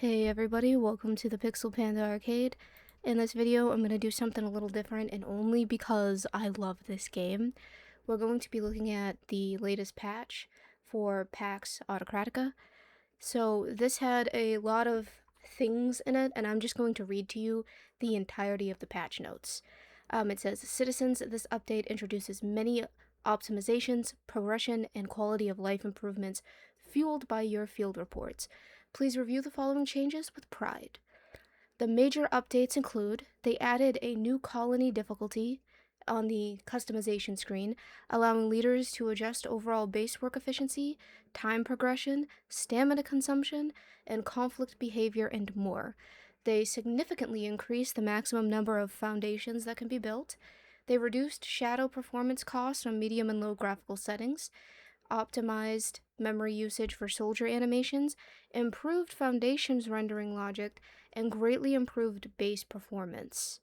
Hey everybody, welcome to the Panda Arcade. In this video, I'm going to do something a little different, and only because I love this game. We're going to be looking at the latest patch for Pax Autocratica. So this had a lot of things in it, and I'm just going to read to you the entirety of the patch notes. It says, Citizens, this update introduces many optimizations, progression, and quality of life improvements fueled by your field reports. Please review the following changes with pride. The major updates include they added a new colony difficulty on the customization screen, allowing leaders to adjust overall base work efficiency, time progression, stamina consumption, and conflict behavior, and more. They significantly increased the maximum number of foundations that can be built. They reduced shadow performance costs on medium and low graphical settings, optimized memory usage for soldier animations, improved foundations rendering logic, and greatly improved base performance.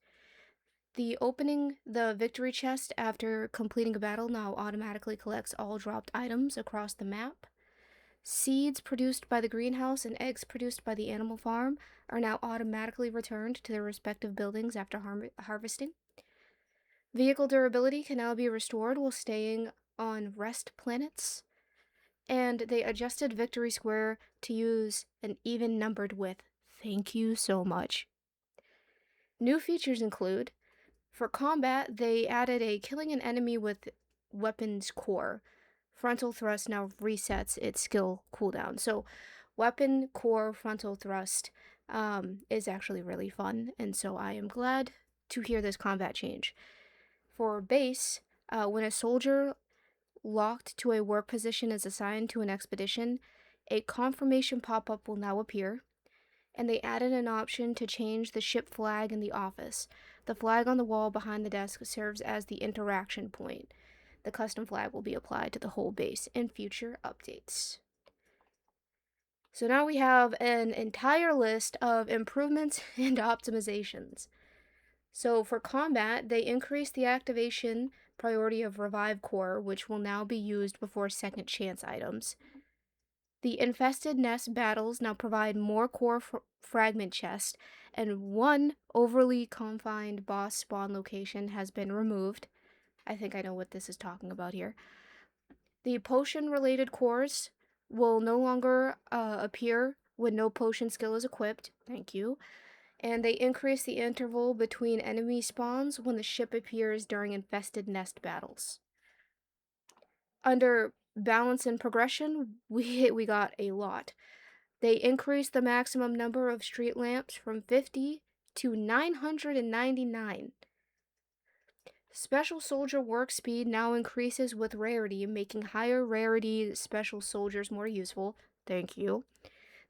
Opening the victory chest after completing a battle now automatically collects all dropped items across the map. Seeds produced by the greenhouse and eggs produced by the animal farm are now automatically returned to their respective buildings after harvesting. Vehicle durability can now be restored while staying on rest planets. And they adjusted Victory Square to use an even numbered width. Thank you so much. New features include, for combat, they added a killing an enemy with weapons core. Frontal thrust now resets its skill cooldown. So weapon core frontal thrust is actually really fun, and so I am glad to hear this combat change. For base, when a soldier locked to a work position is assigned to an expedition, a confirmation pop-up will now appear, and they added an option to change the ship flag in the office. The flag on the wall behind the desk serves as the interaction point. The custom flag will be applied to the whole base in future updates. So now we have an entire list of improvements and optimizations. So for combat, they increased the activation priority of Revive Core, which will now be used before second chance items. The Infested Nest battles now provide more core fragment chest, and one overly confined boss spawn location has been removed. I think I know what this is talking about here. The potion-related cores will no longer appear when no potion skill is equipped. Thank you. And they increase the interval between enemy spawns when the ship appears during Infested Nest battles. Under balance and progression, we got a lot. They increased the maximum number of street lamps from 50 to 999. Special soldier work speed now increases with rarity, making higher rarity special soldiers more useful. Thank you.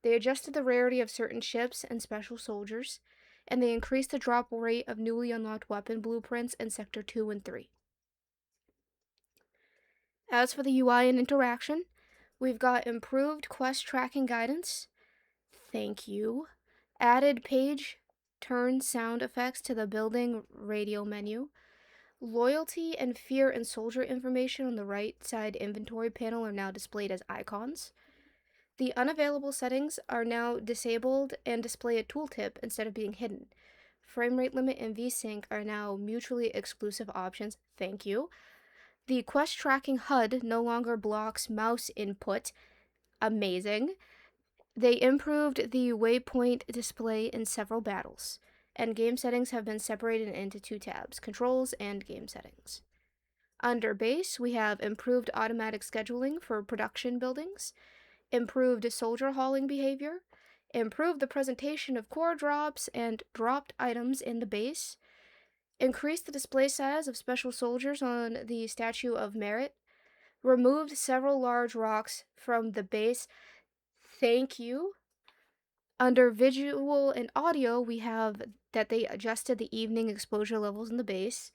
They adjusted the rarity of certain ships and special soldiers, and they increased the drop rate of newly unlocked weapon blueprints in Sector 2 and 3. As for the UI and interaction, we've got improved quest tracking guidance. Thank you. Added page turn sound effects to the building radio menu. Loyalty and fear and soldier information on the right side inventory panel are now displayed as icons. The unavailable settings are now disabled and display a tooltip instead of being hidden. Frame rate limit and VSync are now mutually exclusive options. Thank you. The quest tracking HUD no longer blocks mouse input. Amazing. They improved the waypoint display in several battles, and game settings have been separated into two tabs, controls and game settings. Under base, we have improved automatic scheduling for production buildings, improved soldier hauling behavior, improved the presentation of core drops and dropped items in the base, increased the display size of special soldiers on the Statue of Merit, removed several large rocks from the base. Thank you. Under visual and audio, we have that they adjusted the evening exposure levels in the base.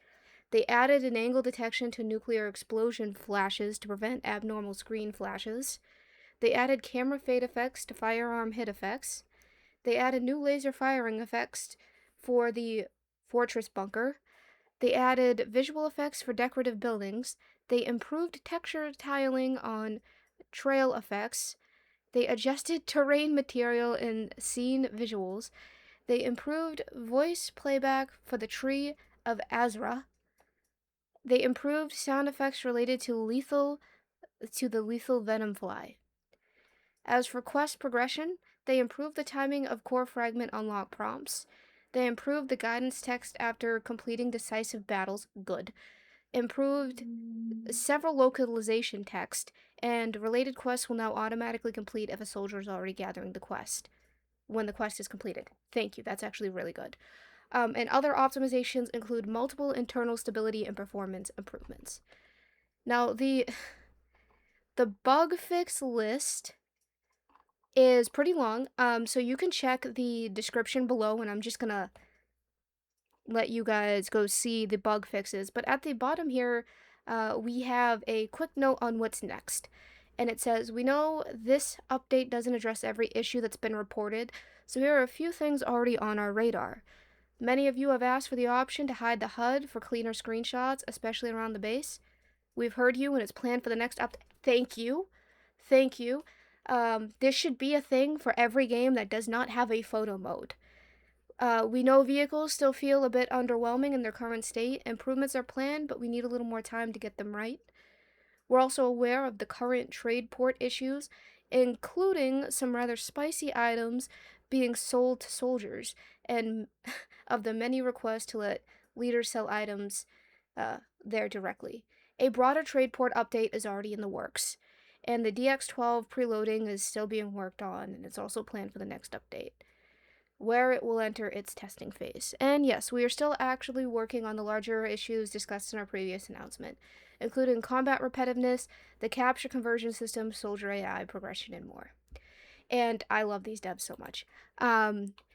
They added an angle detection to nuclear explosion flashes to prevent abnormal screen flashes. They added camera fade effects to firearm hit effects. They added new laser firing effects for the fortress bunker. They added visual effects for decorative buildings. They improved texture tiling on trail effects. They adjusted terrain material and scene visuals. They improved voice playback for the Tree of Azra. They improved sound effects related to the lethal venom fly. As for quest progression, they improved the timing of core fragment unlock prompts. They improved the guidance text after completing decisive battles. Good. Improved several localization text, and related quests will now automatically complete if a soldier is already gathering the quest when the quest is completed. Thank you. That's actually really good. And other optimizations include multiple internal stability and performance improvements. Now, the bug fix list is pretty long, so you can check the description below, and I'm just gonna let you guys go see the bug fixes. But at the bottom here, we have a quick note on what's next. And it says, we know this update doesn't address every issue that's been reported, so here are a few things already on our radar. Many of you have asked for the option to hide the HUD for cleaner screenshots, especially around the base. We've heard you, and it's planned for the next update. Thank you. Thank you. This should be a thing for every game that does not have a photo mode. We know vehicles still feel a bit underwhelming in their current state. Improvements are planned, but we need a little more time to get them right. We're also aware of the current trade port issues, including some rather spicy items being sold to soldiers, and of the many requests to let leaders sell items there directly. A broader trade port update is already in the works, and the DX12 preloading is still being worked on, and it's also planned for the next update, where it will enter its testing phase. And yes, we are still actually working on the larger issues discussed in our previous announcement, including combat repetitiveness, the capture conversion system, soldier AI, progression, and more. And I love these devs so much.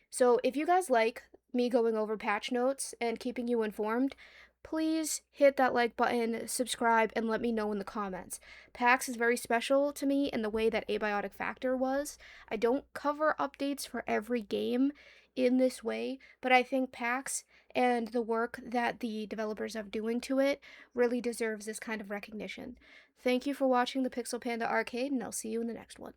So if you guys like me going over patch notes and keeping you informed, please hit that like button, subscribe, and let me know in the comments. PAX is very special to me in the way that Abiotic Factor was. I don't cover updates for every game in this way, but I think PAX and the work that the developers are doing to it really deserves this kind of recognition. Thank you for watching the Pixel Panda Arcade, and I'll see you in the next one.